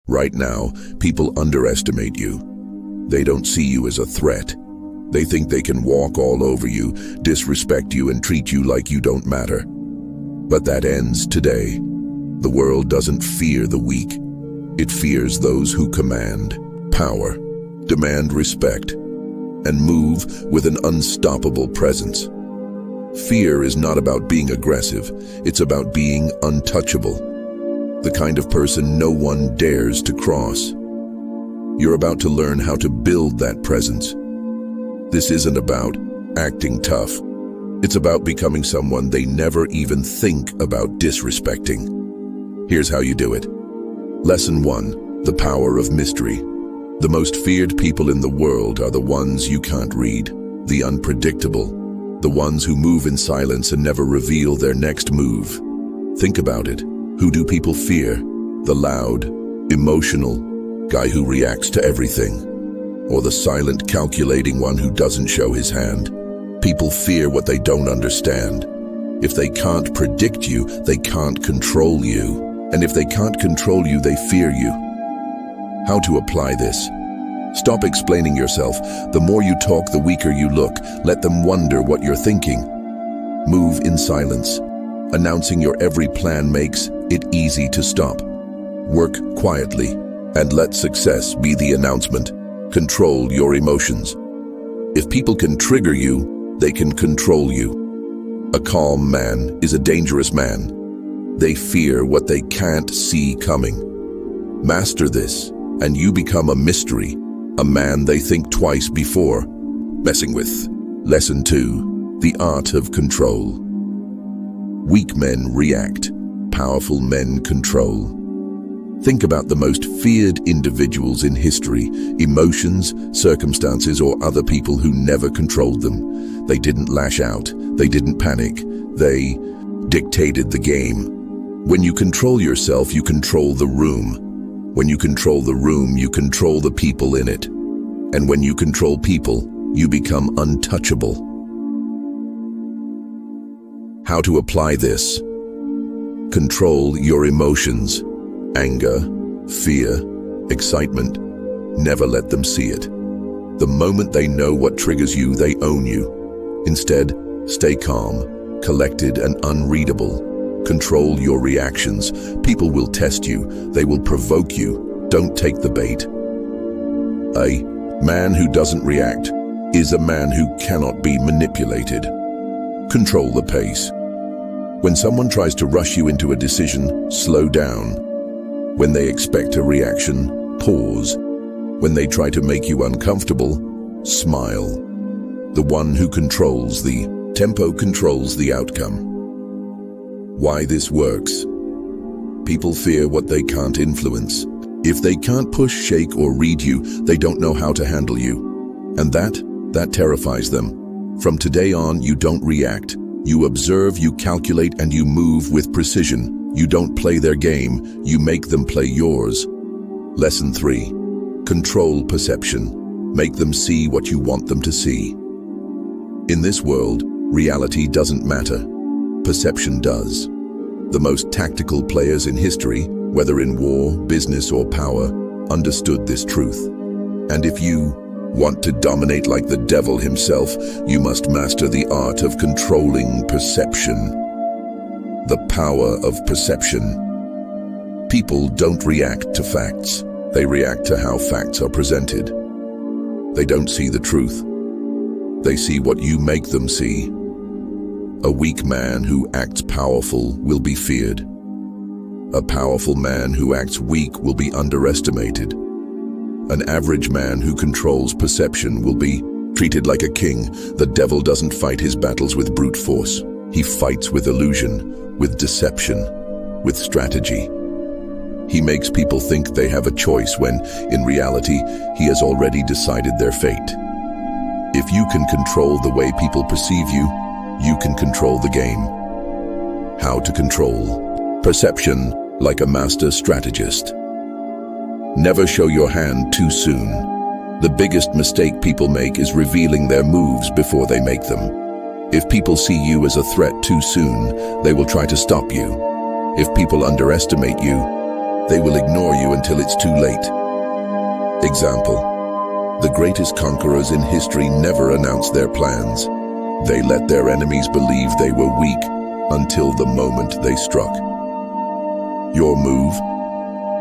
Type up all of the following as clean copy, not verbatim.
Right now, people underestimate you. They don't see you as a threat. They think they can walk all over you, disrespect you, and treat you like you don't matter. But that ends today. The world doesn't fear the weak. It fears those who command power, demand respect, and move with an unstoppable presence. Fear is not about being aggressive, it's about being untouchable. The kind of person no one dares to cross. You're about to learn how to build that presence. This isn't about acting tough. It's about becoming someone they never even think about disrespecting. Here's how you do it. Lesson 1. The power of mystery. The most feared people in the world are the ones you can't read, the unpredictable, the ones who move in silence and never reveal their next move. Think about it. Who do people fear? The loud, emotional guy who reacts to everything, or the silent, calculating one who doesn't show his hand? People fear what they don't understand. If they can't predict you, they can't control you. And if they can't control you, they fear you. How to apply this? Stop explaining yourself. The more you talk, the weaker you look. Let them wonder what you're thinking. Move in silence. Announcing your every plan makes it easy to stop. Work quietly and let success be the announcement. Control your emotions. If people can trigger you, they can control you. A calm man is a dangerous man. They fear what they can't see coming. Master this, and you become a mystery, a man they think twice before messing with. Lesson 2. The art of control. Weak men react, powerful men control. Think about the most feared individuals in history, emotions, circumstances, or other people who never controlled them. They didn't lash out, they didn't panic, they dictated the game. When you control yourself, you control the room. When you control the room, you control the people in it. And when you control people, you become untouchable. How to apply this? Control your emotions. Anger, fear, excitement. Never let them see it. The moment they know what triggers you, they own you. Instead, stay calm, collected, and unreadable. Control your reactions. People will test you. They will provoke you. Don't take the bait. A man who doesn't react is a man who cannot be manipulated. Control the pace. When someone tries to rush you into a decision, slow down. When they expect a reaction, pause. When they try to make you uncomfortable, smile. The one who controls the tempo controls the outcome. Why this works? People fear what they can't influence. If they can't push, shake, or read you, they don't know how to handle you. And that terrifies them. From today on, you don't react. You observe, you calculate, and you move with precision. You don't play their game, you make them play yours. Lesson 3. Control perception. Make them see what you want them to see. In this world, reality doesn't matter. Perception does. The most tactical players in history, whether in war, business, or power, understood this truth. And if you want to dominate like the devil himself, you must master the art of controlling perception. The power of perception. People don't react to facts. They react to how facts are presented. They don't see the truth. They see what you make them see. A weak man who acts powerful will be feared. A powerful man who acts weak will be underestimated. An average man who controls perception will be treated like a king. The devil doesn't fight his battles with brute force. He fights with illusion, with deception, with strategy. He makes people think they have a choice when, in reality, he has already decided their fate. If you can control the way people perceive you, you can control the game. How to control perception like a master strategist. Never show your hand too soon. The biggest mistake people make is revealing their moves before they make them. If people see you as a threat too soon, they will try to stop you. If people underestimate you, They will ignore you until it's too late. Example: the greatest conquerors in history never announced their plans. They let their enemies believe they were weak until the moment they struck. Your move: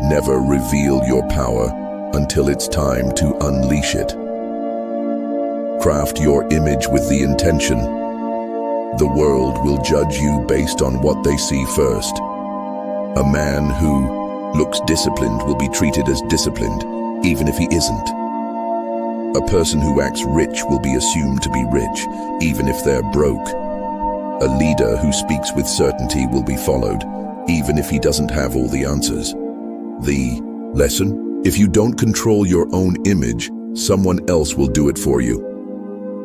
never reveal your power until it's time to unleash it. Craft your image with the intention. The world will judge you based on what they see first. A man who looks disciplined will be treated as disciplined, even if he isn't. A person who acts rich will be assumed to be rich, even if they're broke. A leader who speaks with certainty will be followed, even if he doesn't have all the answers. The lesson: if you don't control your own image, someone else will do it for you.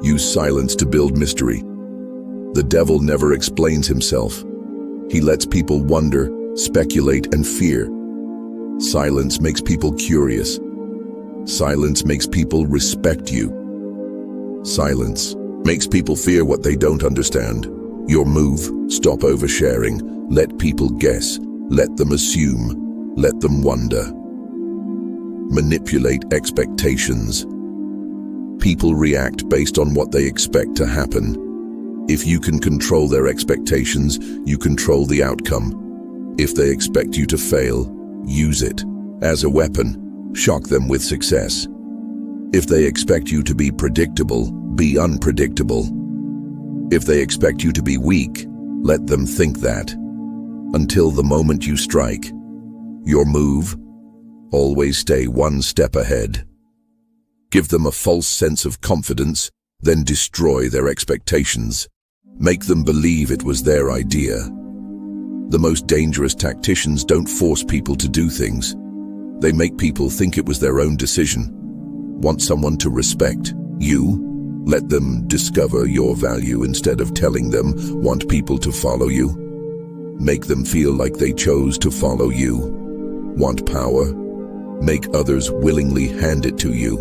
Use silence to build mystery. The devil never explains himself. He lets people wonder, speculate, and fear. Silence makes people curious. Silence makes people respect you. Silence makes people fear what they don't understand. Your move: stop oversharing. Let people guess. Let them assume. Let them wonder. Manipulate expectations. People react based on what they expect to happen. If you can control their expectations, you control the outcome. If they expect you to fail, use it as a weapon. Shock them with success. If they expect you to be predictable, be unpredictable. If they expect you to be weak, let them think that. Until the moment you strike. Your move: always stay one step ahead. Give them a false sense of confidence, then destroy their expectations. Make them believe it was their idea. The most dangerous tacticians don't force people to do things. They make people think it was their own decision. Want someone to respect you? Let them discover your value instead of telling them. Want people to follow you? Make them feel like they chose to follow you. Want power? Make others willingly hand it to you.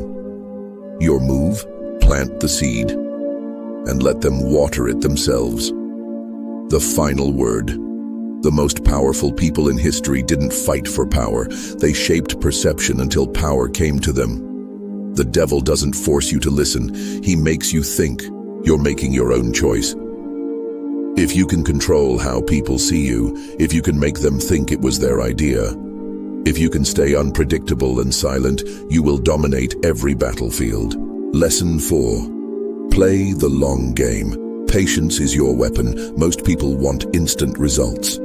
Your move: plant the seed and let them water it themselves. The final word: the most powerful people in history didn't fight for power. They shaped perception until power came to them. The devil doesn't force you to listen. He makes you think. You're making your own choice. If you can control how people see you, if you can make them think it was their idea, if you can stay unpredictable and silent, you will dominate every battlefield. Lesson 4. Play the long game. Patience is your weapon. Most people want instant results.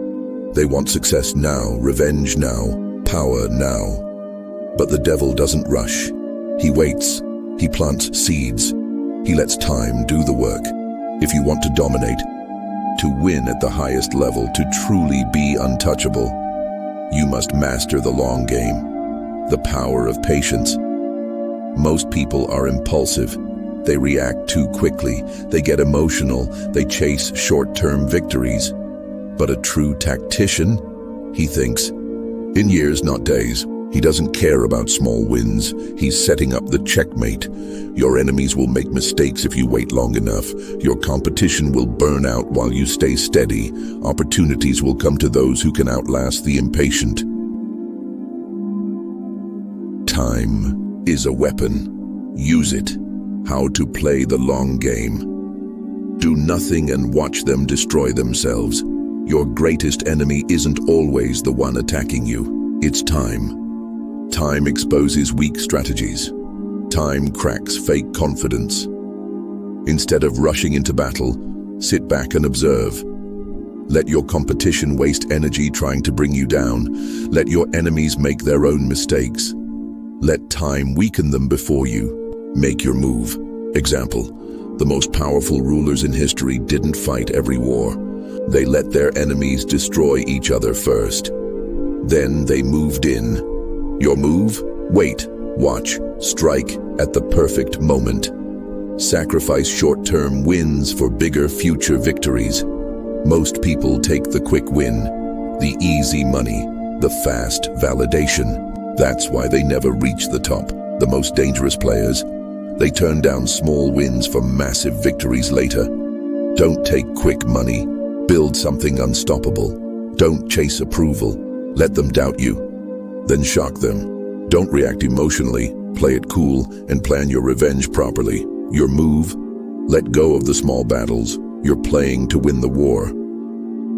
They want success now, revenge now, power now. But the devil doesn't rush. He waits. He plants seeds. He lets time do the work. If you want to dominate, to win at the highest level, to truly be untouchable, you must master the long game, the power of patience. Most people are impulsive. They react too quickly. They get emotional. They chase short-term victories. But a true tactician, he thinks in years, not days. He doesn't care about small wins. He's setting up the checkmate. Your enemies will make mistakes if you wait long enough. Your competition will burn out while you stay steady. Opportunities will come to those who can outlast the impatient. Time is a weapon. Use it. How to play the long game. Do nothing and watch them destroy themselves. Your greatest enemy isn't always the one attacking you. It's time. Time exposes weak strategies. Time cracks fake confidence. Instead of rushing into battle, sit back and observe. Let your competition waste energy trying to bring you down. Let your enemies make their own mistakes. Let time weaken them before you. Make your move. Example: the most powerful rulers in history didn't fight every war. They let their enemies destroy each other first. Then they moved in. Your move? Wait, watch, strike at the perfect moment. Sacrifice short-term wins for bigger future victories. Most people take the quick win, the easy money, the fast validation. That's why they never reach the top. The most dangerous players, they turn down small wins for massive victories later. Don't take quick money. Build something unstoppable. Don't chase approval. Let them doubt you. Then shock them. Don't react emotionally, play it cool, and plan your revenge properly. Your move: let go of the small battles. You're playing to win the war.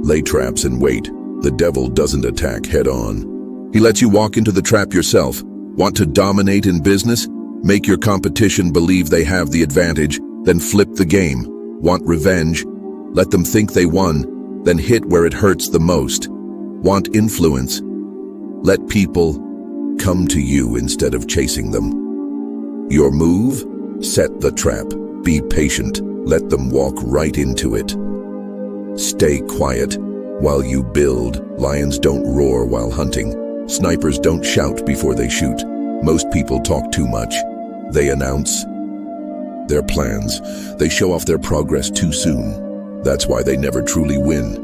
Lay traps and wait. The devil doesn't attack head-on. He lets you walk into the trap yourself. Want to dominate in business? Make your competition believe they have the advantage, then flip the game. Want revenge? Let them think they won, then hit where it hurts the most. Want influence? Let people come to you instead of chasing them. Your move? Set the trap. Be patient. Let them walk right into it. Stay quiet while you build. Lions don't roar while hunting. Snipers don't shout before they shoot. Most people talk too much. They announce their plans. They show off their progress too soon. That's why they never truly win.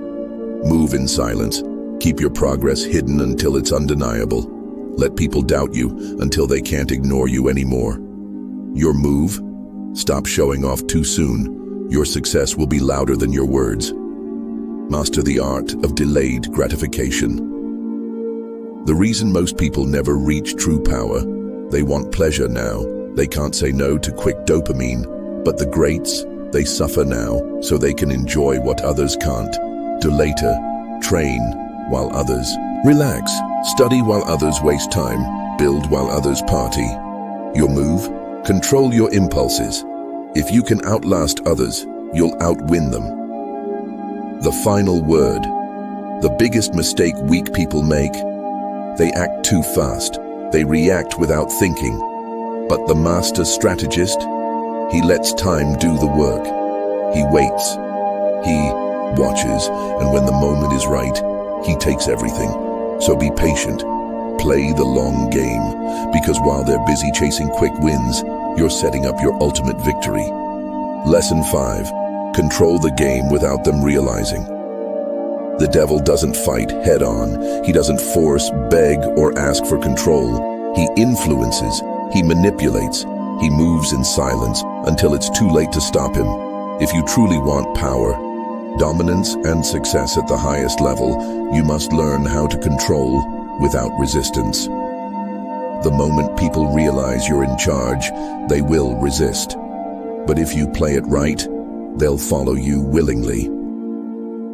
Move in silence. Keep your progress hidden until it's undeniable. Let people doubt you until they can't ignore you anymore. Your move? Stop showing off too soon. Your success will be louder than your words. Master the art of delayed gratification. The reason most people never reach true power: they want pleasure now. They can't say no to quick dopamine. But the greats, they suffer now so they can enjoy what others can't. Do later. Train while others relax. Study while others waste time. Build while others party. Your move? Control your impulses. If you can outlast others, you'll outwin them. The final word. The biggest mistake weak people make: they act too fast. They react without thinking. But the master strategist, he lets time do the work. He waits. He watches, and when the moment is right, he takes everything. So be patient. Play the long game, because while they're busy chasing quick wins, you're setting up your ultimate victory. Lesson 5. Control the game without them realizing. The devil doesn't fight head-on. He doesn't force, beg, or ask for control. He influences. He manipulates. He moves in silence until it's too late to stop him. If you truly want power, dominance, and success at the highest level, you must learn how to control without resistance. The moment people realize you're in charge, they will resist. But if you play it right, they'll follow you willingly.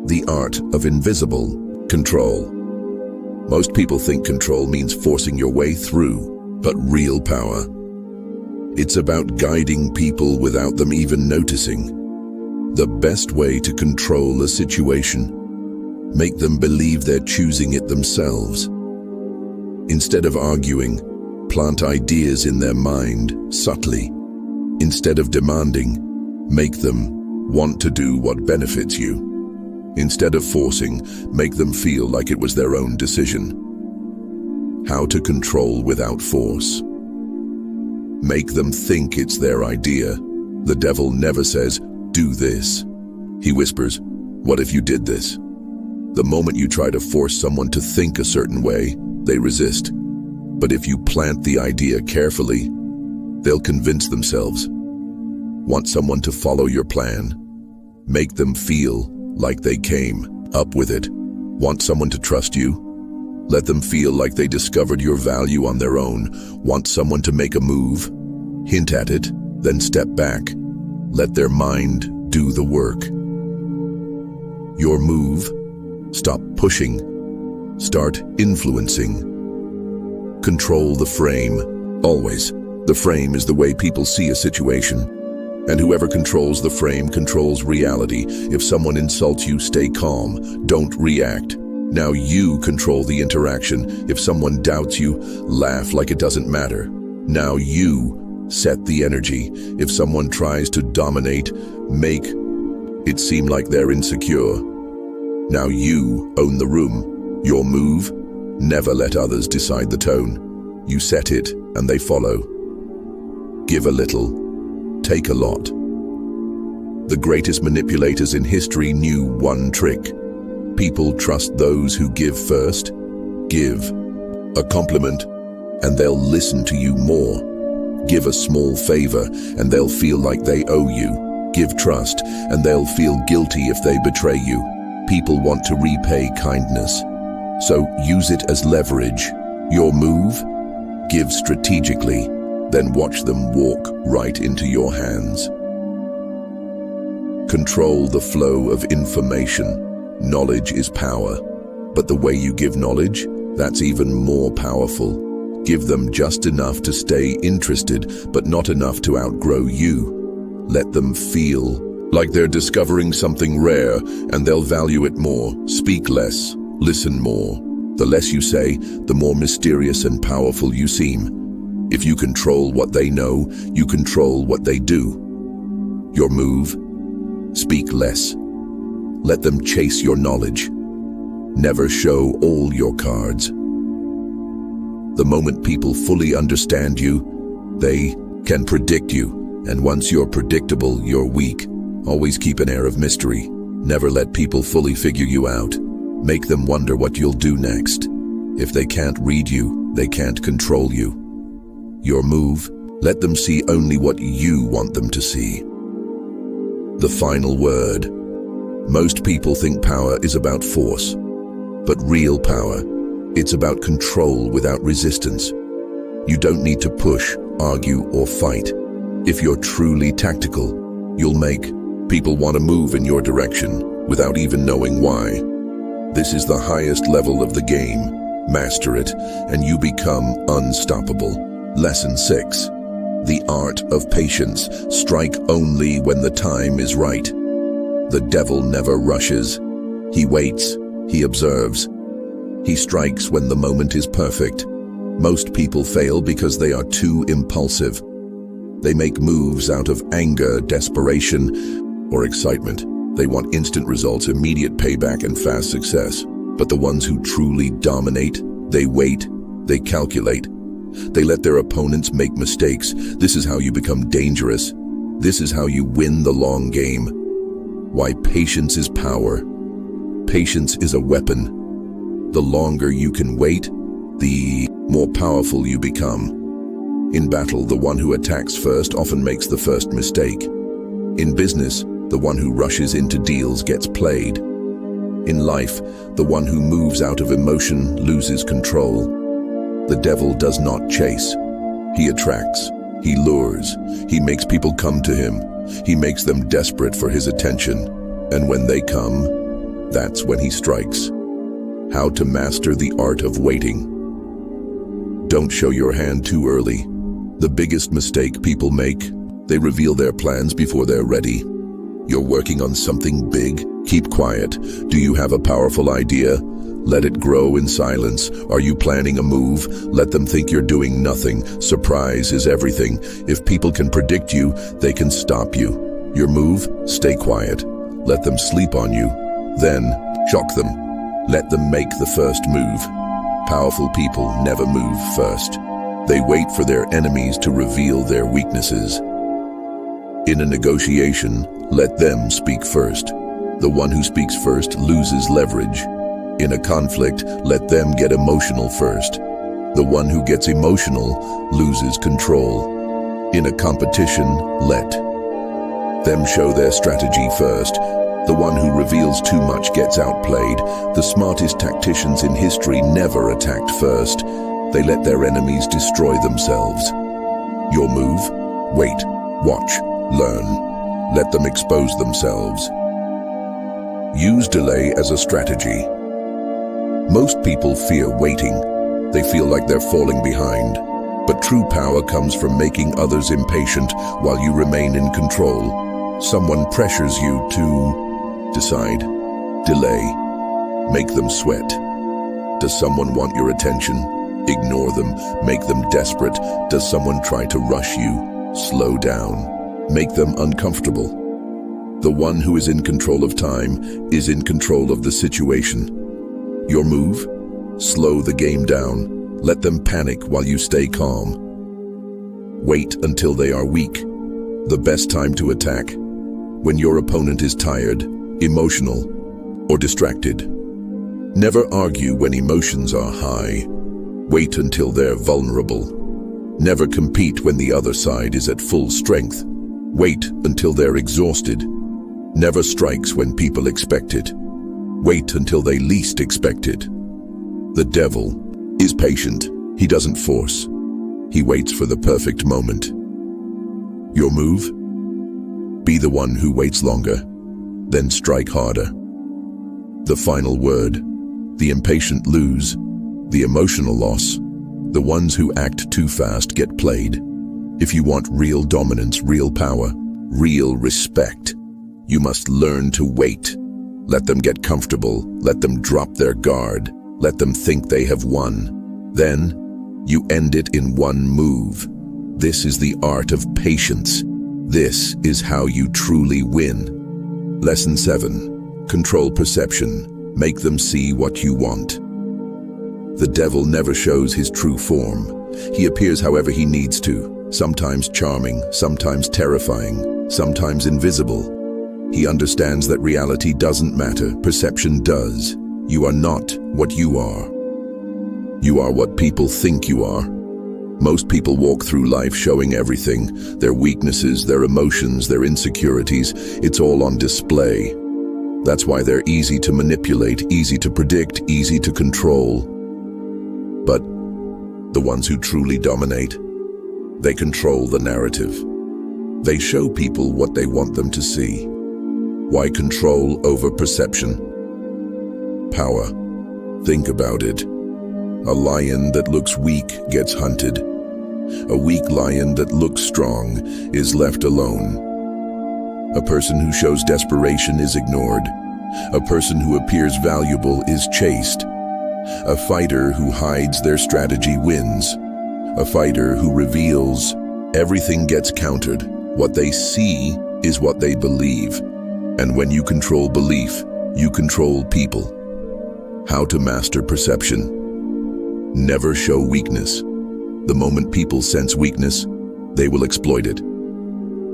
The art of invisible control. Most people think control means forcing your way through, but real power, it's about guiding people without them even noticing. The best way to control a situation: make them believe they're choosing it themselves. Instead of arguing, plant ideas in their mind subtly. Instead of demanding, make them want to do what benefits you. Instead of forcing, make them feel like it was their own decision. How to control without force. Make them think it's their idea. The devil never says, "Do this." He whispers, "What if you did this?" The moment you try to force someone to think a certain way, they resist. But if you plant the idea carefully, they'll convince themselves. Want someone to follow your plan? Make them feel like they came up with it. Want someone to trust you? Let them feel like they discovered your value on their own. Want someone to make a move? Hint at it, then step back. Let their mind do the work. Your move: stop pushing. Start influencing. Control the frame. Always. The frame is the way people see a situation. And whoever controls the frame controls reality. If someone insults you, stay calm. Don't react. Now you control the interaction. If someone doubts you, laugh like it doesn't matter. Now you set the energy. If someone tries to dominate, make it seem like they're insecure. Now you own the room. Your move: never let others decide the tone. You set it and they follow. Give a little, take a lot. The greatest manipulators in history knew one trick. People trust those who give first. Give a compliment and they'll listen to you more. Give a small favor and they'll feel like they owe you. Give trust and they'll feel guilty if they betray you. People want to repay kindness, so use it as leverage. Your move? Give strategically, then watch them walk right into your hands. Control the flow of information. Knowledge is power, but the way you give knowledge, that's even more powerful. Give them just enough to stay interested, but not enough to outgrow you. Let them feel like they're discovering something rare, and they'll value it more. Speak less, listen more. The less you say, the more mysterious and powerful you seem. If you control what they know, you control what they do. Your move? Speak less. Let them chase your knowledge. Never show all your cards. The moment people fully understand you, they can predict you. And once you're predictable, you're weak. Always keep an air of mystery. Never let people fully figure you out. Make them wonder what you'll do next. If they can't read you, they can't control you. Your move? Let them see only what you want them to see. The final word. Most people think power is about force, but real power, it's about control without resistance. You don't need to push, argue, or fight. If you're truly tactical, you'll make people want to move in your direction without even knowing why. This is the highest level of the game. Master it, and you become unstoppable. Lesson 6. The art of patience. Strike only when the time is right. The devil never rushes. He waits. He observes. He strikes when the moment is perfect. Most people fail because they are too impulsive. They make moves out of anger, desperation, or excitement. They want instant results, immediate payback, and fast success. But the ones who truly dominate, they wait, they calculate. They let their opponents make mistakes. This is how you become dangerous. This is how you win the long game. Why patience is power. Patience is a weapon. The longer you can wait, the more powerful you become. In battle, the one who attacks first often makes the first mistake. In business, the one who rushes into deals gets played. In life, the one who moves out of emotion loses control. The devil does not chase. He attracts. He lures. He makes people come to him. He makes them desperate for his attention. And when they come, that's when he strikes. How to master the art of waiting. Don't show your hand too early. The biggest mistake people make, they reveal their plans before they're ready. You're working on something big? Keep quiet. Do you have a powerful idea? Let it grow in silence. Are you planning a move? Let them think you're doing nothing. Surprise is everything. If people can predict you, they can stop you. Your move? Stay quiet. Let them sleep on you. Then, shock them. Let them make the first move. Powerful people never move first. They wait for their enemies to reveal their weaknesses. In a negotiation, let them speak first. The one who speaks first loses leverage. In a conflict, let them get emotional first. The one who gets emotional loses control. In a competition, let them show their strategy first. The one who reveals too much gets outplayed. The smartest tacticians in history never attacked first. They let their enemies destroy themselves. Your move? Wait, watch, learn. Let them expose themselves. Use delay as a strategy. Most people fear waiting. They feel like they're falling behind. But true power comes from making others impatient while you remain in control. Someone pressures you to decide. Delay. Make them sweat. Does someone want your attention? Ignore them. Make them desperate. Does someone try to rush you? Slow down. Make them uncomfortable. The one who is in control of time is in control of the situation. Your move? Slow the game down. Let them panic while you stay calm. Wait until they are weak. The best time to attack? When your opponent is tired, emotional, or distracted. Never argue when emotions are high. Wait until they're vulnerable. Never compete when the other side is at full strength. Wait until they're exhausted. Never strikes when people expect it. Wait until they least expect it. The devil is patient. He doesn't force. He waits for the perfect moment. Your move? Be the one who waits longer, then strike harder. The final word. The impatient lose. The emotional loss. The ones who act too fast get played. If you want real dominance, real power, real respect, you must learn to wait. Let them get comfortable. Let them drop their guard. Let them think they have won. Then, you end it in one move. This is the art of patience. This is how you truly win. Lesson 7. Control perception. Make them see what you want. The devil never shows his true form. He appears however he needs to, sometimes charming, sometimes terrifying, sometimes invisible. He understands that reality doesn't matter, perception does. You are not what you are. You are what people think you are. Most people walk through life showing everything, their weaknesses, their emotions, their insecurities. It's all on display. That's why they're easy to manipulate, easy to predict, easy to control. But the ones who truly dominate, they control the narrative. They show people what they want them to see. Why control over perception? Power. Think about it. A lion that looks weak gets hunted. A weak lion that looks strong is left alone. A person who shows desperation is ignored. A person who appears valuable is chased. A fighter who hides their strategy wins. A fighter who reveals everything gets countered. What they see is what they believe. And when you control belief, you control people. How to master perception. Never show weakness. The moment people sense weakness, they will exploit it.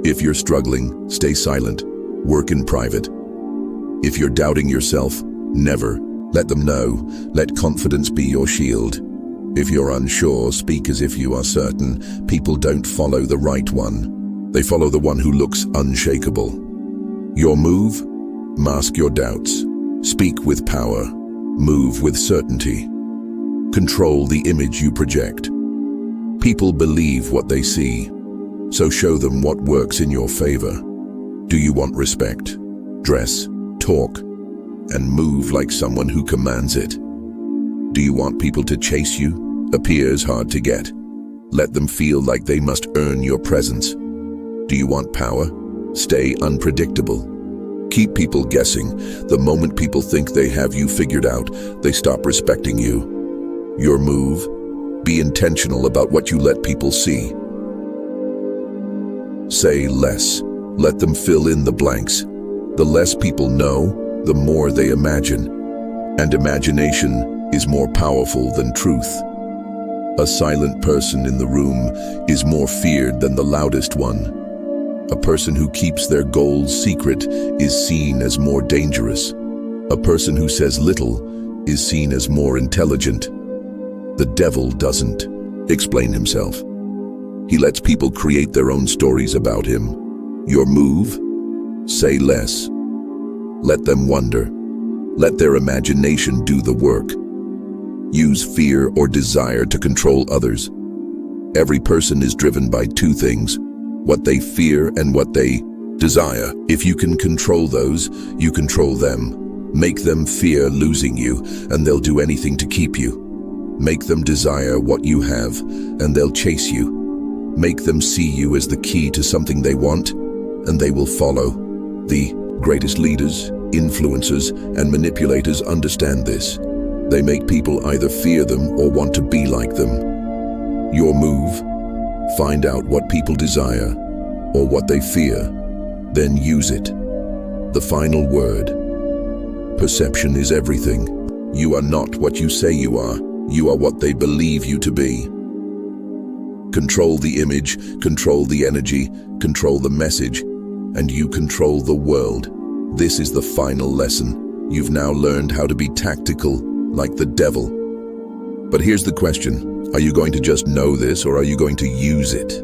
If you're struggling, stay silent. Work in private. If you're doubting yourself, never. Let them know. Let confidence be your shield. If you're unsure, speak as if you are certain. People don't follow the right one. They follow the one who looks unshakable. Your move? Mask your doubts. Speak with power. Move with certainty. Control the image you project. People believe what they see, so show them what works in your favor. Do you want respect? Dress, talk, and move like someone who commands it. Do you want people to chase you? Appears hard to get. Let them feel like they must earn your presence. Do you want power? Stay unpredictable. Keep people guessing. The moment people think they have you figured out, they stop respecting you. Your move? Be intentional about what you let people see. Say less. Let them fill in the blanks. The less people know, the more they imagine. And imagination is more powerful than truth. A silent person in the room is more feared than the loudest one. A person who keeps their goals secret is seen as more dangerous. A person who says little is seen as more intelligent. The devil doesn't explain himself. He lets people create their own stories about him. Your move? Say less. Let them wonder. Let their imagination do the work. Use fear or desire to control others. Every person is driven by two things: what they fear and what they desire. If you can control those, you control them. Make them fear losing you, and they'll do anything to keep you. Make them desire what you have, and they'll chase you. Make them see you as the key to something they want, and they will follow. The greatest leaders, influencers, and manipulators understand this. They make people either fear them or want to be like them. Your move? Find out what people desire or what they fear, then use it. The final word. Perception is everything. You are not what you say you are. You are what they believe you to be. Control the image, control the energy, control the message, and you control the world. This is the final lesson. You've now learned how to be tactical, like the devil. But here's the question. Are you going to just know this, or are you going to use it?